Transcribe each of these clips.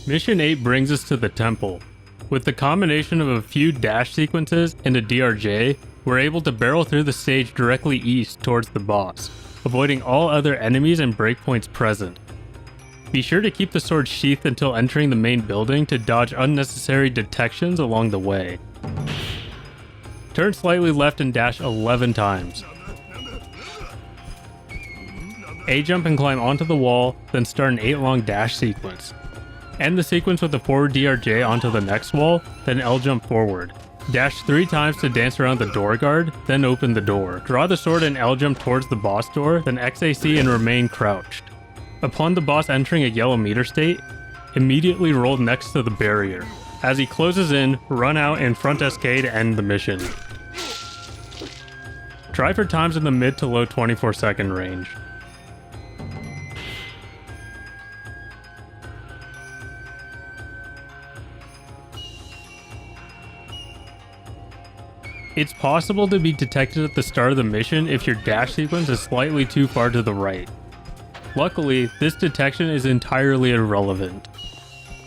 Mission 8 brings us to the temple. With the combination of a few dash sequences and a DRJ, we're able to barrel through the stage directly east towards the boss, avoiding all other enemies and breakpoints present. Be sure to keep the sword sheathed until entering the main building to dodge unnecessary detections along the way. Turn slightly left and dash 11 times. A-jump and climb onto the wall, then start an 8-long dash sequence. End the sequence with a forward DRJ onto the next wall, then L-jump forward. Dash 3 times to dance around the door guard, then open the door. Draw the sword and L-jump towards the boss door, then XAC and remain crouched. Upon the boss entering a yellow meter state, immediately roll next to the barrier. As he closes in, run out and front SK to end the mission. Try for times in the mid to low 24-second range. It's possible to be detected at the start of the mission if your dash sequence is slightly too far to the right. Luckily, this detection is entirely irrelevant.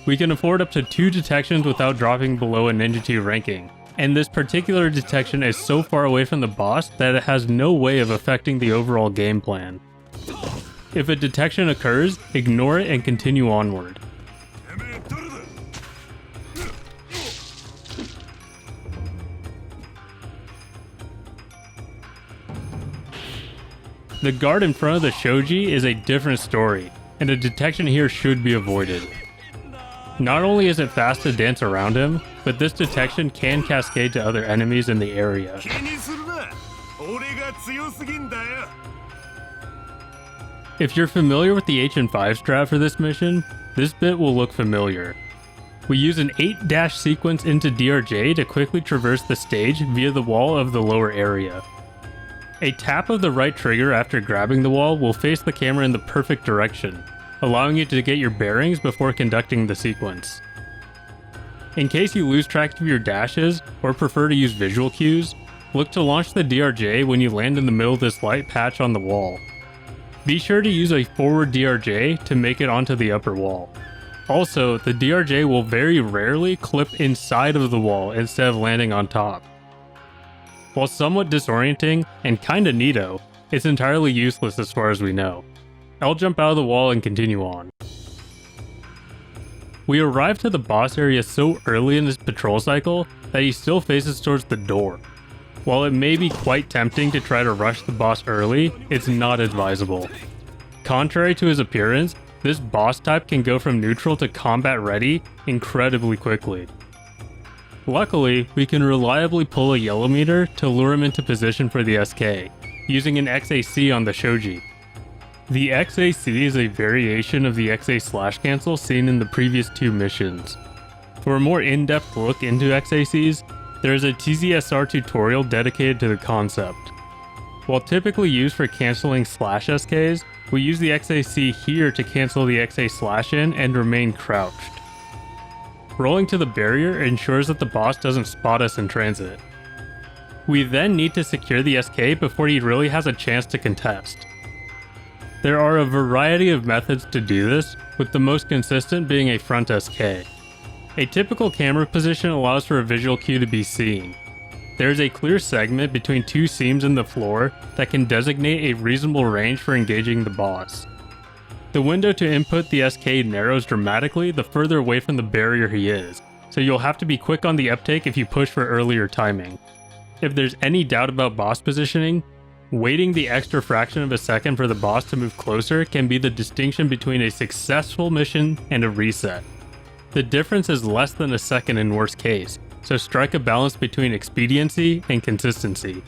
We can afford up to 2 detections without dropping below a Ninja 2 ranking, and this particular detection is so far away from the boss that it has no way of affecting the overall game plan. If a detection occurs, ignore it and continue onward. The guard in front of the shoji is a different story, and a detection here should be avoided. Not only is it fast to dance around him, but this detection can cascade to other enemies in the area. If you're familiar with the H and 5 strat for this mission, this bit will look familiar. We use an 8-dash sequence into DRJ to quickly traverse the stage via the wall of the lower area. A tap of the right trigger after grabbing the wall will face the camera in the perfect direction, allowing you to get your bearings before conducting the sequence. In case you lose track of your dashes or prefer to use visual cues, look to launch the DRJ when you land in the middle of this light patch on the wall. Be sure to use a forward DRJ to make it onto the upper wall. Also, the DRJ will very rarely clip inside of the wall instead of landing on top. While somewhat disorienting and kinda neato, it's entirely useless as far as we know. I'll jump out of the wall and continue on. We arrive to the boss area so early in his patrol cycle that he still faces towards the door. While it may be quite tempting to try to rush the boss early, it's not advisable. Contrary to his appearance, this boss type can go from neutral to combat ready incredibly quickly. Luckily, we can reliably pull a yellow meter to lure him into position for the SK, using an XAC on the shoji. The XAC is a variation of the XA cancel seen in the previous 2 missions. For a more in-depth look into XACs, there is a TZSR tutorial dedicated to the concept. While typically used for canceling /SKs, we use the XAC here to cancel the XA/in and remain crouched. Rolling to the barrier ensures that the boss doesn't spot us in transit. We then need to secure the SK before he really has a chance to contest. There are a variety of methods to do this, with the most consistent being a front SK. A typical camera position allows for a visual cue to be seen. There is a clear segment between 2 seams in the floor that can designate a reasonable range for engaging the boss. The window to input the SK narrows dramatically the further away from the barrier he is, so you'll have to be quick on the uptake if you push for earlier timing. If there's any doubt about boss positioning, waiting the extra fraction of a second for the boss to move closer can be the distinction between a successful mission and a reset. The difference is less than a second in worst case, so strike a balance between expediency and consistency.